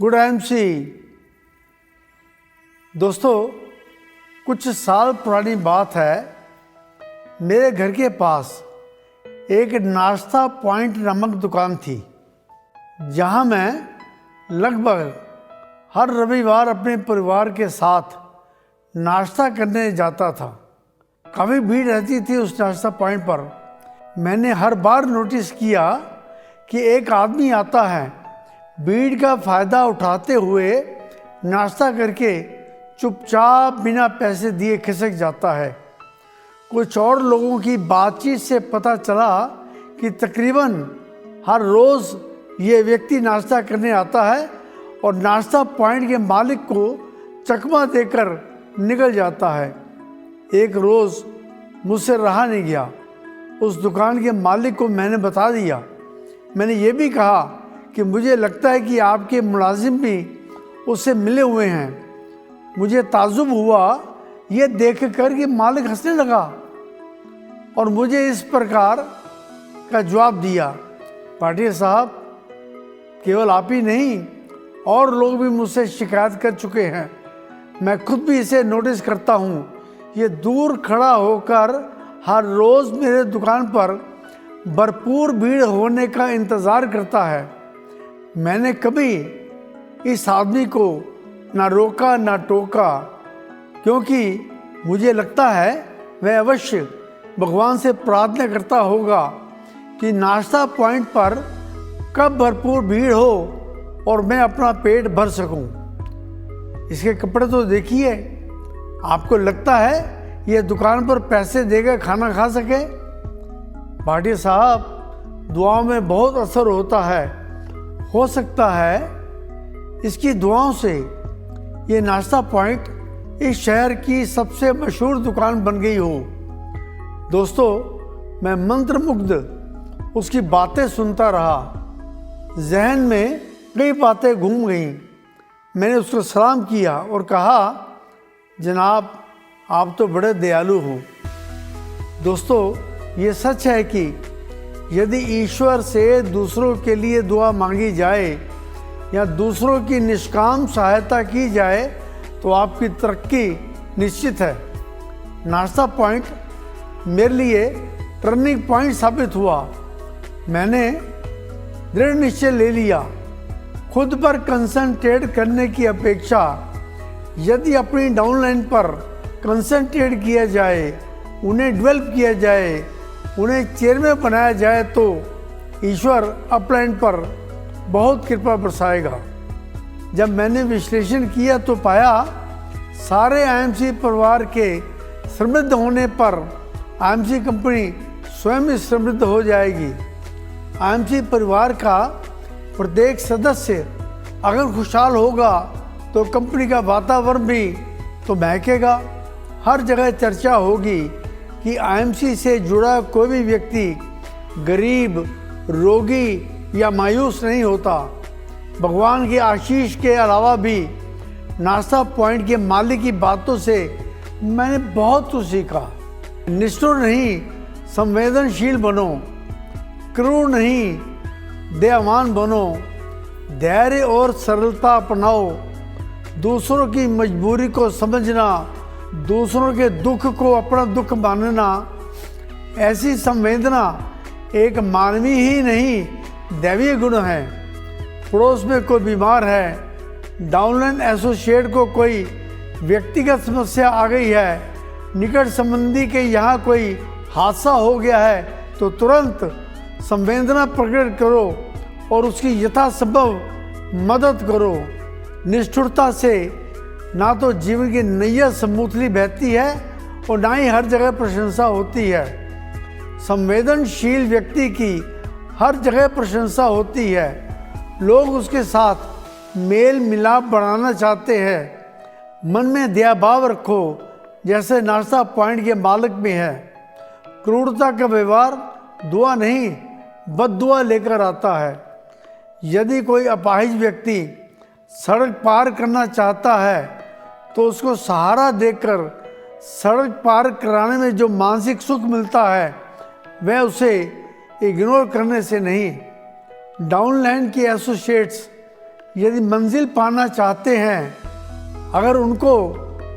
Good IMC. दोस्तों, कुछ साल पुरानी बात है। मेरे घर के पास एक नाश्ता पॉइंट नामक दुकान थी, जहां मैं लगभग हर रविवार अपने परिवार के साथ नाश्ता करने जाता था। काफ़ी भीड़ रहती थी उस नाश्ता पॉइंट पर। मैंने हर बार नोटिस किया कि एक आदमी आता है, भीड़ का फ़ायदा उठाते हुए नाश्ता करके चुपचाप बिना पैसे दिए खिसक जाता है। कुछ और लोगों की बातचीत से पता चला कि तकरीबन हर रोज़ ये व्यक्ति नाश्ता करने आता है और नाश्ता पॉइंट के मालिक को चकमा देकर निकल जाता है। एक रोज़ मुझसे रहा नहीं गया, उस दुकान के मालिक को मैंने बता दिया। मैंने ये भी कहा कि मुझे लगता है कि आपके मुलाजिम भी उससे मिले हुए हैं। मुझे ताज्जुब हुआ ये देखकर कि मालिक हंसने लगा और मुझे इस प्रकार का जवाब दिया, पाटिया साहब, केवल आप ही नहीं और लोग भी मुझसे शिकायत कर चुके हैं। मैं खुद भी इसे नोटिस करता हूँ। ये दूर खड़ा होकर हर रोज़ मेरे दुकान पर भरपूर भीड़ होने का इंतज़ार करता है। मैंने कभी इस आदमी को ना रोका ना टोका, क्योंकि मुझे लगता है वह अवश्य भगवान से प्रार्थना करता होगा कि नाश्ता पॉइंट पर कब भरपूर भीड़ हो और मैं अपना पेट भर सकूं। इसके कपड़े तो देखिए, आपको लगता है यह दुकान पर पैसे देकर खाना खा सके? भाटिया साहब, दुआओं में बहुत असर होता है। हो सकता है इसकी दुआओं से ये नाश्ता पॉइंट इस शहर की सबसे मशहूर दुकान बन गई हो। दोस्तों, मैं मंत्रमुग्ध उसकी बातें सुनता रहा। जहन में कई बातें घूम गईं। मैंने उसको सलाम किया और कहा, जनाब, आप तो बड़े दयालु हो। दोस्तों, ये सच है कि यदि ईश्वर से दूसरों के लिए दुआ मांगी जाए या दूसरों की निष्काम सहायता की जाए तो आपकी तरक्की निश्चित है। नाश्ता पॉइंट मेरे लिए टर्निंग पॉइंट साबित हुआ। मैंने दृढ़ निश्चय ले लिया, खुद पर कंसंट्रेट करने की अपेक्षा यदि अपनी डाउनलाइन पर कंसंट्रेट किया जाए, उन्हें डेवलप किया जाए, उन्हें चेयरमैन बनाया जाए तो ईश्वर अपलाइन पर बहुत कृपा बरसाएगा। जब मैंने विश्लेषण किया तो पाया सारे आईएमसी परिवार के समृद्ध होने पर आईएमसी कंपनी स्वयं ही समृद्ध हो जाएगी। आईएमसी परिवार का प्रत्येक सदस्य अगर खुशहाल होगा तो कंपनी का वातावरण भी तो महकेगा। हर जगह चर्चा होगी कि आईएमसी से जुड़ा कोई भी व्यक्ति गरीब, रोगी या मायूस नहीं होता। भगवान की आशीष के अलावा भी नाश्ता पॉइंट के मालिक की बातों से मैंने बहुत कुछ सीखा। निष्ठुर नहीं, संवेदनशील बनो। क्रूर नहीं, दयावान बनो। धैर्य और सरलता अपनाओ। दूसरों की मजबूरी को समझना, दूसरों के दुख को अपना दुख मानना, ऐसी संवेदना एक मानवीय ही नहीं दैवीय गुण है। पड़ोस में कोई बीमार है, डाउनलाइन एसोसिएट को कोई व्यक्तिगत समस्या आ गई है, निकट संबंधी के यहाँ कोई हादसा हो गया है तो तुरंत संवेदना प्रकट करो और उसकी यथासंभव मदद करो। निष्ठुरता से ना तो जीवन की नैया समूथली बहती है और ना ही हर जगह प्रशंसा होती है। संवेदनशील व्यक्ति की हर जगह प्रशंसा होती है। लोग उसके साथ मेल मिलाप बढ़ाना चाहते हैं। मन में दया भाव रखो, जैसे नाश्ता पॉइंट के मालिक में है। क्रूरता का व्यवहार दुआ नहीं बद्दुआ लेकर आता है। यदि कोई अपाहिज व्यक्ति सड़क पार करना चाहता है तो उसको सहारा देकर सड़क पार कराने में जो मानसिक सुख मिलता है वह उसे इग्नोर करने से नहीं। डाउनलाइन के एसोसिएट्स यदि मंजिल पाना चाहते हैं, अगर उनको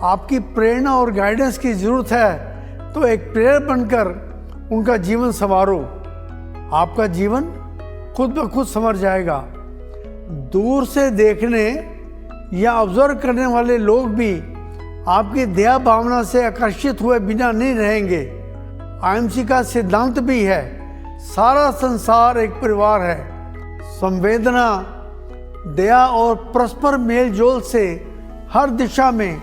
आपकी प्रेरणा और गाइडेंस की ज़रूरत है, तो एक प्रेरक बनकर उनका जीवन संवारो। आपका जीवन खुद ब खुद संवर जाएगा। दूर से देखने या ऑब्जर्व करने वाले लोग भी आपकी दया भावना से आकर्षित हुए बिना नहीं रहेंगे। आईएमसी का सिद्धांत भी है, सारा संसार एक परिवार है। संवेदना, दया और परस्पर मेल जोल से हर दिशा में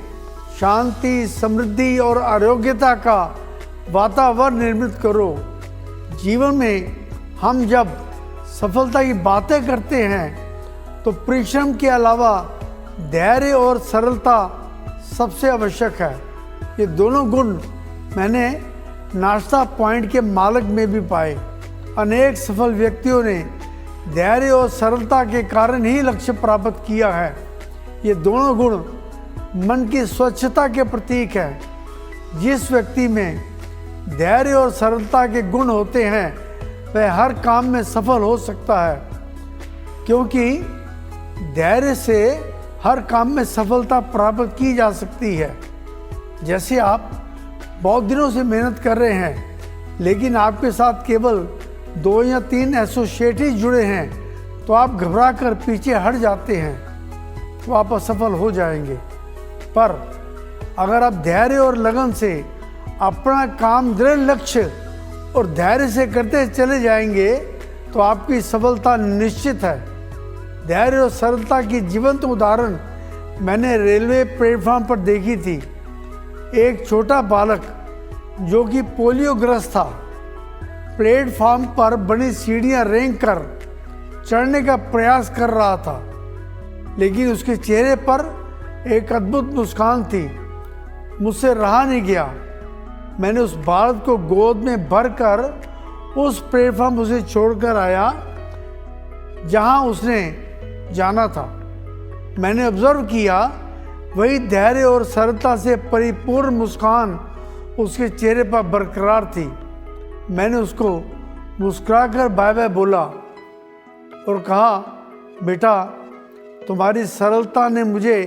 शांति, समृद्धि और आरोग्यता का वातावरण निर्मित करो। जीवन में हम जब सफलता की बातें करते हैं तो परिश्रम के अलावा धैर्य और सरलता सबसे आवश्यक है। ये दोनों गुण मैंने नाश्ता पॉइंट के मालिक में भी पाए। अनेक सफल व्यक्तियों ने धैर्य और सरलता के कारण ही लक्ष्य प्राप्त किया है। ये दोनों गुण मन की स्वच्छता के प्रतीक हैं। जिस व्यक्ति में धैर्य और सरलता के गुण होते हैं वह हर काम में सफल हो सकता है, क्योंकि धैर्य से हर काम में सफलता प्राप्त की जा सकती है। जैसे आप बहुत दिनों से मेहनत कर रहे हैं, लेकिन आपके साथ केवल 2 या 3 एसोसिएट ही जुड़े हैं, तो आप घबरा कर पीछे हट जाते हैं, तो आप असफल हो जाएंगे। पर अगर आप धैर्य और लगन से अपना काम दृढ़ लक्ष्य और धैर्य से करते चले जाएंगे तो आपकी सफलता निश्चित है। धैर्य और सरलता की जीवंत उदाहरण मैंने रेलवे प्लेटफॉर्म पर देखी थी। एक छोटा बालक जो कि पोलियोग्रस्त था, प्लेटफॉर्म पर बनी सीढ़ियां रेंग कर चढ़ने का प्रयास कर रहा था, लेकिन उसके चेहरे पर एक अद्भुत मुस्कान थी। मुझसे रहा नहीं गया। मैंने उस बालक को गोद में भरकर उस प्लेटफॉर्म उसे छोड़कर आया जहां उसने जाना था। मैंने ऑब्जर्व किया, वही धैर्य और सरलता से परिपूर्ण मुस्कान उसके चेहरे पर बरकरार थी। मैंने उसको मुस्कुराकर बाय बाय बोला और कहा, बेटा, तुम्हारी सरलता ने मुझे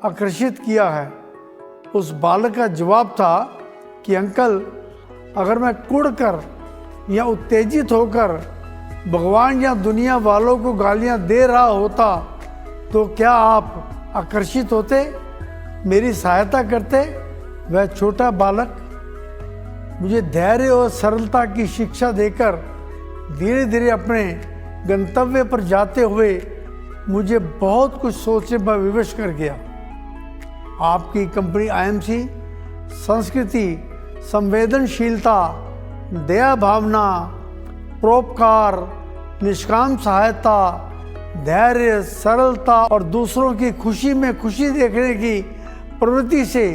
आकर्षित किया है। उस बालक का जवाब था कि अंकल, अगर मैं कुढ़कर या उत्तेजित होकर भगवान या दुनिया वालों को गालियां दे रहा होता तो क्या आप आकर्षित होते, मेरी सहायता करते? वह छोटा बालक मुझे धैर्य और सरलता की शिक्षा देकर धीरे धीरे अपने गंतव्य पर जाते हुए मुझे बहुत कुछ सोचने पर विवश कर गया। आपकी कंपनी आईएमसी संस्कृति, संवेदनशीलता, दया भावना, परोपकार, निष्काम सहायता, धैर्य, सरलता और दूसरों की खुशी में खुशी देखने की प्रवृत्ति से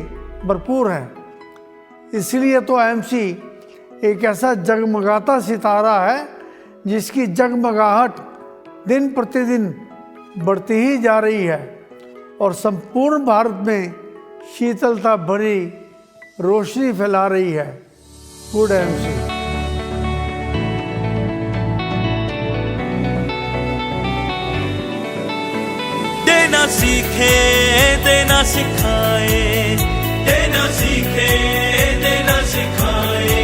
भरपूर है। इसलिए तो आईएमसी एक ऐसा जगमगाता सितारा है जिसकी जगमगाहट दिन प्रतिदिन बढ़ती ही जा रही है और संपूर्ण भारत में शीतलता भरी रोशनी फैला रही है। Good IMC. देना सीखे, देना सिखाए, देना सीखे, देना सिखाए,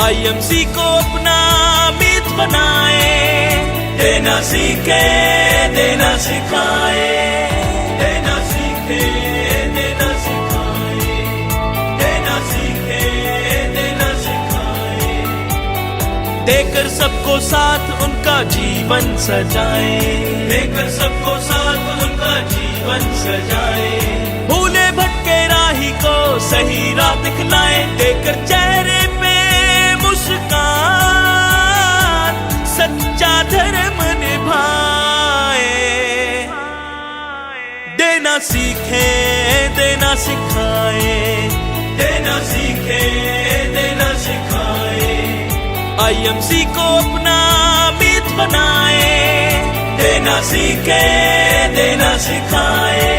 आईएमसी को अपना मित्र बनाए। देना सीखे, देना सिखाए, देना सीखे, देना सिखाए, देना सीखे, देना सिखाए, देकर सबको साथ उनका जीवन सजाए, देकर सबको साथ उनका जीवन सजाए, भूले भटके राही को सही राह दिखलाए, देकर चेहरे पे मुस्कान सच्चा धर्म निभाए। देना सीखे, देना सिखाए, देना सीखे, देना सिखाए, आईएमसी को अपना मित्र बनाए। देना सीखे, देना सिखाए।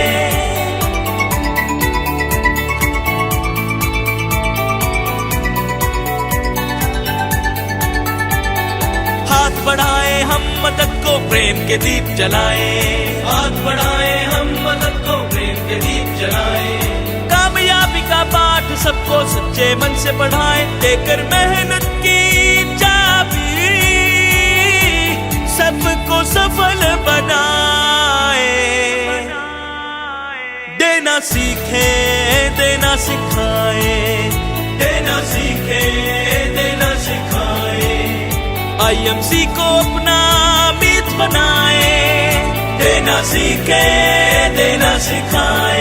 हाथ बढ़ाए हम मदद को प्रेम के दीप जलाए, हाथ बढ़ाए हम मदद को प्रेम के दीप जलाए। कामयाबी का पाठ सबको सच्चे मन से पढ़ाए, देकर मेहनत की चाबी सबको सफल बनाए। देना सीखे देना सिखाए, देना सीखे देना सिखाए। IMC को अपना मित्र बनाए, देना सीखे देना सिखाए।